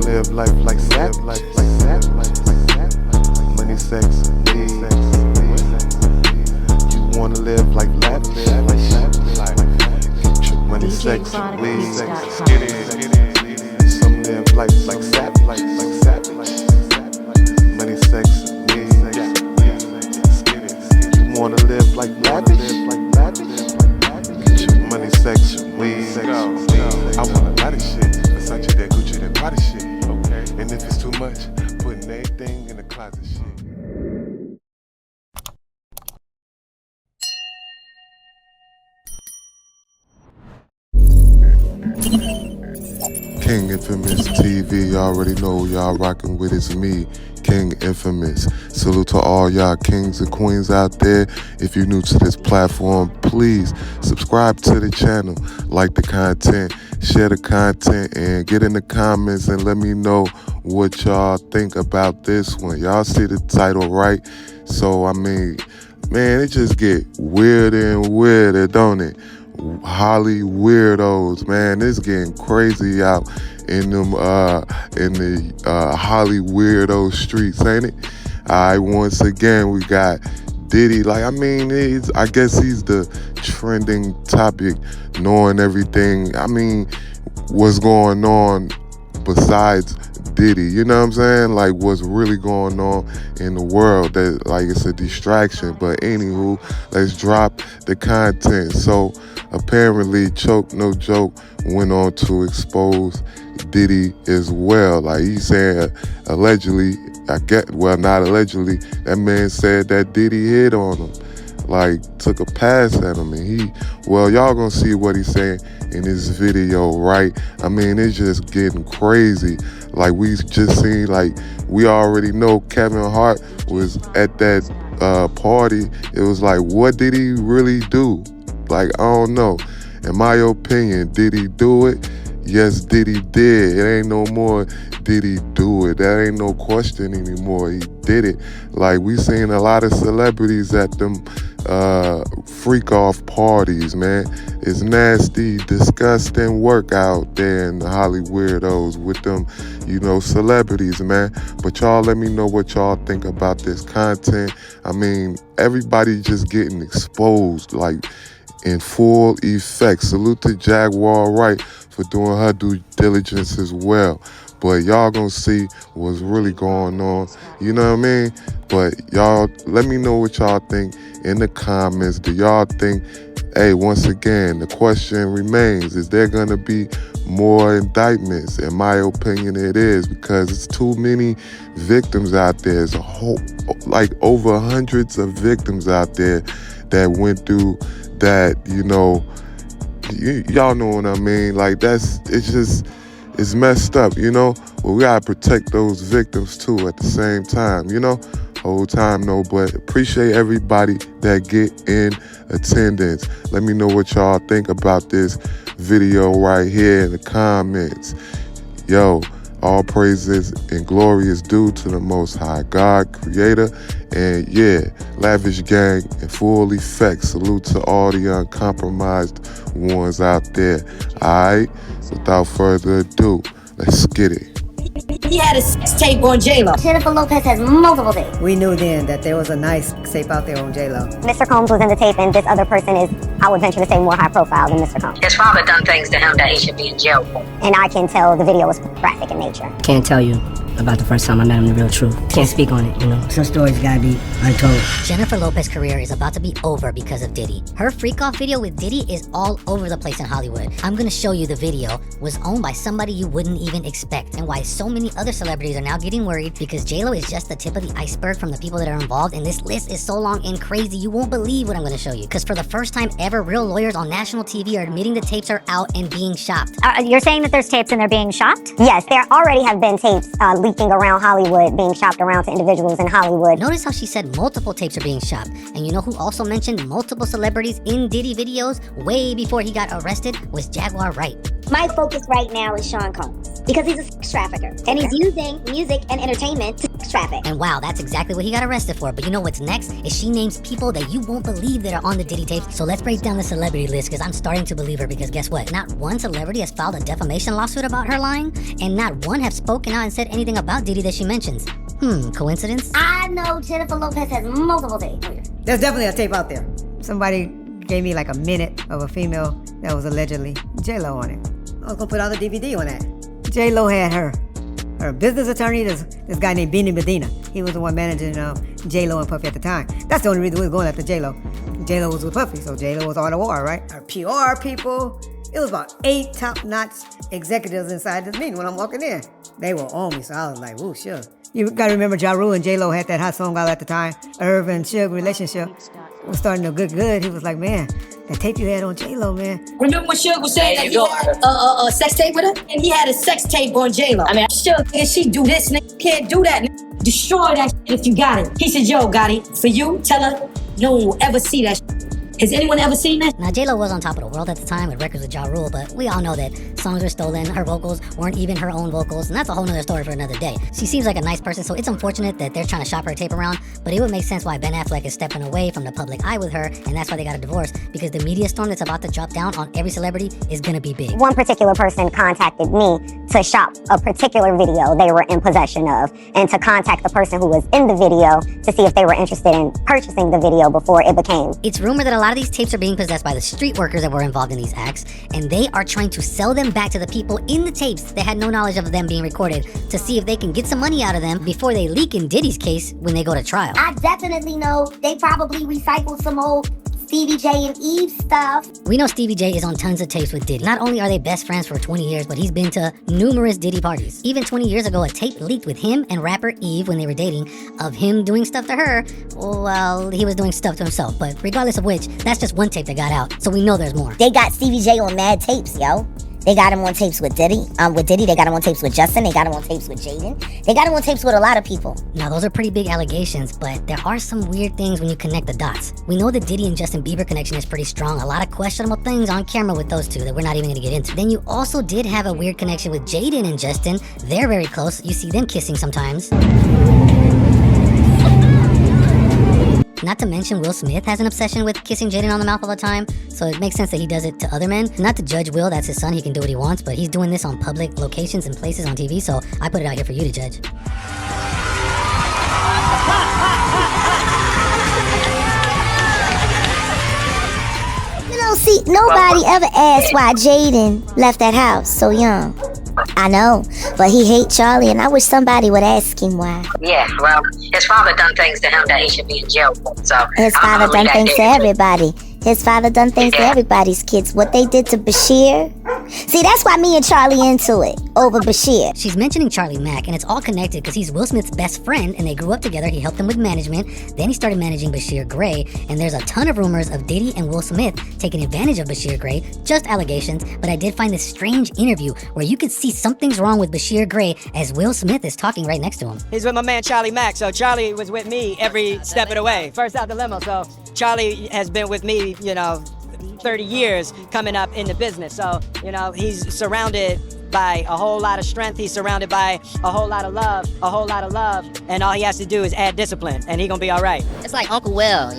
live life like that, money, sex, weed. You wanna live like that, get your money, sex, weed. Some live life like that, money, sex, weed. You wanna live like that, get your money, sex, weed. I want a lot of shit, Versace, that Gucci, that Prada shit. Okay. And if it's too much, putting everything in the closet shit. King Infamis TV, y'all already know y'all rocking with. It's me, King Infamis. Salute to all y'all kings and queens out there. If you're new to this platform, please subscribe to the channel, like the content, share the content, and get in the comments and let me know what y'all think about this one. Y'all see the title, right? So, I mean, man, it just get weirder and weirder, don't it? HollyWeirdos, man, it's getting crazy out in them in the HollyWeirdo streets, ain't it? Alright, once again we got Diddy. Like, I mean, I guess he's the trending topic, knowing everything. I mean, what's going on besides Diddy, you know what I'm saying? Like, what's really going on in the world, that like it's a distraction. But anywho, let's drop the content. So apparently Choke No Joke went on to expose Diddy as well. Like, he said, allegedly, not allegedly, that man said that Diddy hit on him, like took a pass at him. And y'all gonna see what he's saying in this video, right? I mean, it's just getting crazy. Like, we just seen, like, we already know Kevin Hart was at that party. It was like, what did he really do? Like, I don't know. In my opinion, did he do it? Yes, Diddy did. It ain't no more did he do it. That ain't no question anymore. He did it. Like, we seen a lot of celebrities at them freak off parties, man. It's nasty, disgusting work out there in the HollyWeirdos with them, celebrities, man. But y'all let me know what y'all think about this content. I mean, everybody just getting exposed, like, in full effect. Salute to Jaguar Wright for doing her due diligence as well. But y'all gonna see what's really going on, you know what I mean? But y'all, let me know what y'all think in the comments. Do y'all think, hey, once again, the question remains, is there gonna be more indictments? In my opinion, it is, because it's too many victims out there. There's over hundreds of victims out there that went through that, y'all know what I mean? Like, it's messed up, But we gotta protect those victims too at the same time, Whole time, no, but appreciate everybody that get in attendance. Let me know what y'all think about this video right here in the comments. Yo, all praises and glory is due to the Most High God, Creator. And yeah, Lavish Gang in full effect. Salute to all the uncompromised ones out there. Alright, without further ado, let's get it. He had a sex tape on J-Lo. Jennifer Lopez has multiple dates. We knew then that there was a nice tape out there on J-Lo. Mr. Combs was in the tape, and this other person is, I would venture to say, more high profile than Mr. Combs. His father done things to him that he should be in jail for. And I can tell the video was graphic in nature. Can't tell you about the first time I met him, the real truth. Can't speak on it, Some stories gotta be untold. Jennifer Lopez's career is about to be over because of Diddy. Her freak-off video with Diddy is all over the place in Hollywood. I'm gonna show you the video was owned by somebody you wouldn't even expect, and why so many other celebrities are now getting worried because J-Lo is just the tip of the iceberg from the people that are involved, and this list is so long and crazy you won't believe what I'm gonna show you. Because for the first time ever, real lawyers on national TV are admitting the tapes are out and being shopped. You're saying that there's tapes and they're being shopped? Yes, there already have been tapes leaking around Hollywood, being shopped around to individuals in Hollywood. Notice how she said multiple tapes are being shopped. And you know who also mentioned multiple celebrities in Diddy videos way before he got arrested? Was Jaguar Wright. My focus right now is Sean Combs, because he's a sex trafficker. And he's using music and entertainment to sex traffic. And wow, that's exactly what he got arrested for. But you know what's next? Is she names people that you won't believe that are on the Diddy tapes. So let's break down the celebrity list, because I'm starting to believe her, because guess what? Not one celebrity has filed a defamation lawsuit about her lying, and not one have spoken out and said anything about Diddy that she mentions. Coincidence? I know Jennifer Lopez has multiple tapes. There's definitely a tape out there. Somebody gave me like a minute of a female that was allegedly JayZ on it. I was gonna put out a DVD on that. JayZ had her business attorney, this guy named Beanie Medina. He was the one managing JayZ and Puffy at the time. That's the only reason we was going after JayZ. JayZ was with Puffy, so JayZ was on the war, right? Our PR people. It was about 8 top-notch executives inside this meeting when I'm walking in. They were on me, so I was like, "Ooh, sure." You gotta remember, Ja Rule and JayZ had that hot song out at the time. Irv and Suge relationship was starting to get good. He was like, "Man, that tape you had on JayZ, man." Remember when Suge was saying that he had a sex tape with her? And he had a sex tape on JayZ. I mean, Suge, if she do this, nigga, can't do that. Nigga. Destroy that shit if you got it. He said, "Yo, got it. For you, tell her no one will ever see that shit." Has anyone ever seen that? Now, JayZ was on top of the world at the time with records with Ja Rule, but we all know that songs were stolen, her vocals weren't even her own vocals, and that's a whole nother story for another day. She seems like a nice person, so it's unfortunate that they're trying to shop her tape around, but it would make sense why Ben Affleck is stepping away from the public eye with her, and that's why they got a divorce, because the media storm that's about to drop down on every celebrity is gonna be big. One particular person contacted me to shop a particular video they were in possession of, and to contact the person who was in the video to see if they were interested in purchasing the video before it became. It's rumored that a lot of these tapes are being possessed by the street workers that were involved in these acts, and they are trying to sell them back to the people in the tapes that had no knowledge of them being recorded, to see if they can get some money out of them before they leak in Diddy's case when they go to trial. I definitely know they probably recycled some old Stevie J and Eve stuff. We know Stevie J is on tons of tapes with Diddy. Not only are they best friends for 20 years, but he's been to numerous Diddy parties. Even 20 years ago, a tape leaked with him and rapper Eve when they were dating of him doing stuff to her. Well, he was doing stuff to himself, but regardless of which, that's just one tape that got out, so we know there's more. They got Stevie J on mad tapes, yo. They got him on tapes with Diddy. They got him on tapes with Justin. They got him on tapes with Jaden. They got him on tapes with a lot of people. Now, those are pretty big allegations, but there are some weird things when you connect the dots. We know the Diddy and Justin Bieber connection is pretty strong. A lot of questionable things on camera with those two that we're not even gonna get into. Then you also did have a weird connection with Jaden and Justin. They're very close. You see them kissing sometimes. Not to mention, Will Smith has an obsession with kissing Jaden on the mouth all the time, so it makes sense that he does it to other men. Not to judge Will, that's his son, he can do what he wants, but he's doing this on public locations and places on TV, so I put it out here for you to judge. You know, see, nobody ever asked why Jaden left that house so young. I know, but he hates Charlie, and I wish somebody would ask him why. Yeah, well, his father done things to him that he should be in jail for. So His father done things to everybody. His father done things to everybody's kids. What they did to Bashir. See, that's why me and Charlie into it, over Bashir. She's mentioning Charlie Mack, and it's all connected because he's Will Smith's best friend, and they grew up together. He helped him with management. Then he started managing Bashir Gray, and there's a ton of rumors of Diddy and Will Smith taking advantage of Bashir Gray. Just allegations, but I did find this strange interview where you could see something's wrong with Bashir Gray as Will Smith is talking right next to him. He's with my man Charlie Mack, so Charlie was with me every step of the way. First out the limo, so Charlie has been with me, 30 years coming up in the business. So, he's surrounded by a whole lot of strength. He's surrounded by a whole lot of love, and all he has to do is add discipline, and he gonna be all right. It's like Uncle Will,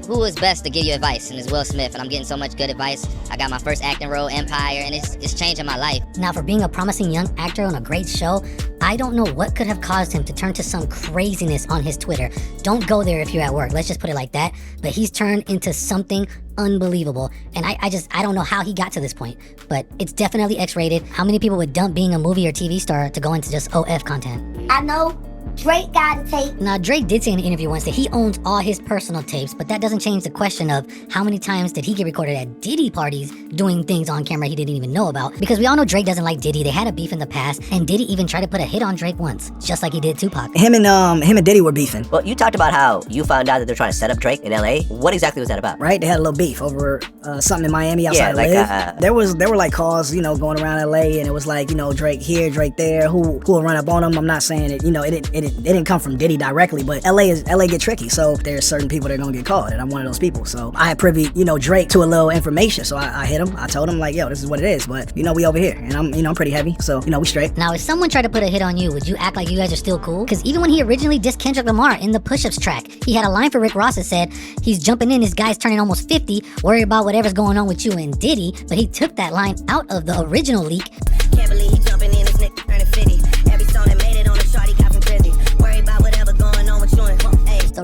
who is best to give you advice, and it's Will Smith, and I'm getting so much good advice. I got my first acting role, Empire, and it's changing my life. Now, for being a promising young actor on a great show, I don't know what could have caused him to turn to some craziness on his Twitter. Don't go there if you're at work, let's just put it like that. But he's turned into something unbelievable, and I don't know how he got to this point, but it's definitely X-rated. How many people would dump being a movie or TV star to go into just OF content? I know Drake got a tape. Now, Drake did say in an interview once that he owns all his personal tapes, but that doesn't change the question of how many times did he get recorded at Diddy parties doing things on camera he didn't even know about. Because we all know Drake doesn't like Diddy. They had a beef in the past, and Diddy even tried to put a hit on Drake once, just like he did Tupac. Him and Diddy were beefing. Well, you talked about how you found out that they're trying to set up Drake in LA. What exactly was that about? Right? They had a little beef over something in Miami outside LA. There were like calls, going around LA, and it was like, Drake here, Drake there. Who will run up on him? I'm not saying it. It didn't come from Diddy directly, but LA get tricky, so there's certain people that are gonna get called, and I'm one of those people. So I had privy, Drake to a little information, so I hit him. I told him like, yo, this is what it is, but we over here, and I'm pretty heavy, so we straight. Now, if someone tried to put a hit on you, would you act like you guys are still cool? Because even when he originally dissed Kendrick Lamar in the Push-Ups track, he had a line for Rick Ross that said, he's jumping in, his guy's turning almost 50, worry about whatever's going on with you and Diddy, but he took that line out of the original leak. Can't believe he jumping in, his nigga turning 50. Every song that made it on the chart, he got from Drizzy. Worry about whatever going on with you and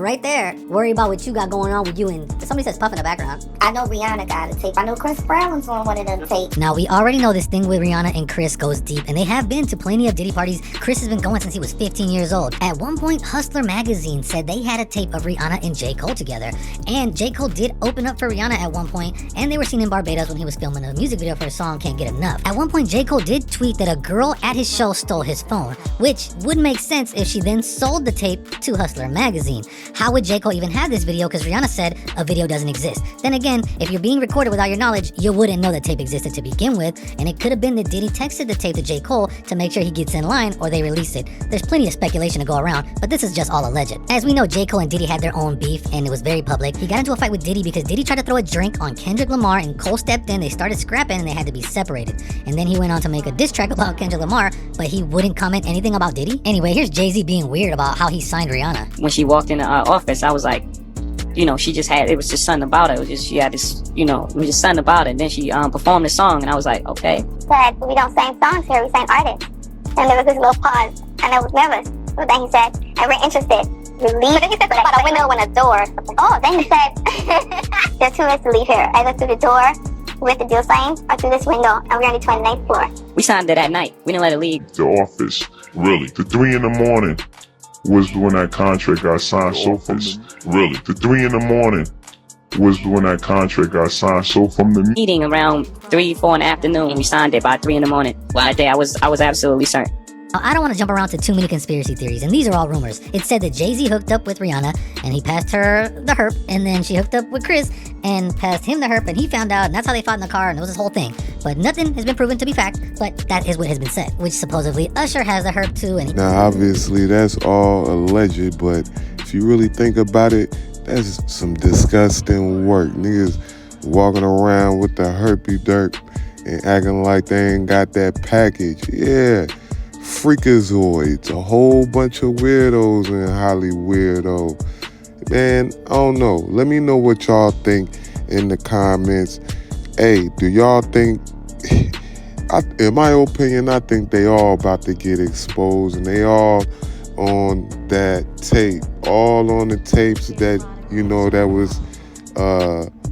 So right there, worry about what you got going on with you and somebody says Puff in the background. I know Rihanna got a tape. I know Chris Brown was on one of them tapes. Now, we already know this thing with Rihanna and Chris goes deep, and they have been to plenty of Diddy parties. Chris has been going since he was 15 years old. At one point, Hustler magazine said they had a tape of Rihanna and J. Cole together, and J. Cole did open up for Rihanna at one point, and they were seen in Barbados when he was filming a music video for his song Can't Get Enough. At one point, J. Cole did tweet that a girl at his show stole his phone, which would make sense if she then sold the tape to Hustler magazine. How would J. Cole even have this video? Because Rihanna said a video doesn't exist. Then again, if you're being recorded without your knowledge, you wouldn't know the tape existed to begin with, and it could have been that Diddy texted the tape to J. Cole to make sure he gets in line, or they release it. There's plenty of speculation to go around, but this is just all alleged. As we know, J. Cole and Diddy had their own beef, and it was very public. He got into a fight with Diddy because Diddy tried to throw a drink on Kendrick Lamar, and Cole stepped in, they started scrapping, and they had to be separated. And then he went on to make a diss track about Kendrick Lamar, but he wouldn't comment anything about Diddy. Anyway, here's JayZ being weird about how he signed Rihanna. When she walked in the office, I was like, she just had, it was just something about it. It was just, she had this, it was just something about it. And then she performed the song, and I was like, okay. Said, we don't sing songs here, we sing artists. And there was this little pause, and I was nervous. But then he said, and we're interested. We leave. But then he said something about a window and a door. Oh, then he said, there's 2 ways to leave here. Either through the door with the deal signed, or through this window, and we're on the 29th floor. We signed it at night. We didn't let it leave. The office, really. The 3 in the morning was when that contract got signed. So from really, the 3 in the morning was when that contract got signed. So from the meeting around 3, 4 in the afternoon, we signed it by 3 in the morning. That day, I was absolutely certain. I don't want to jump around to too many conspiracy theories, and these are all rumors. It said that JayZ hooked up with Rihanna, and he passed her the herp, and then she hooked up with Chris, and passed him the herp, and he found out, and that's how they fought in the car, and it was this whole thing. But nothing has been proven to be fact, but that is what has been said, which supposedly Usher has the herp too, and now obviously that's all alleged, but if you really think about it, that's some disgusting work. Niggas walking around with the herpy dirt and acting like they ain't got that package. Yeah. Freakazoids, a whole bunch of weirdos in HollyWeird. Man, I don't know. Let me know what y'all think in the comments. Hey, do y'all think, in my opinion, I think they all about to get exposed, and they all on that tape, all on the tapes that, that was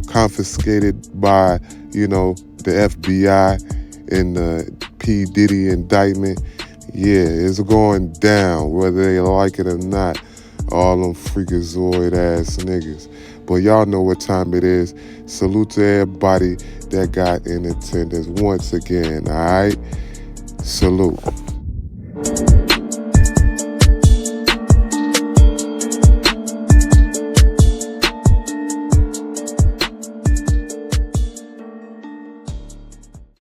confiscated by, the FBI in the P. Diddy indictment. Yeah, it's going down, whether they like it or not. All them freakazoid ass niggas. But y'all know what time it is. Salute to everybody that got in attendance once again, alright? Salute.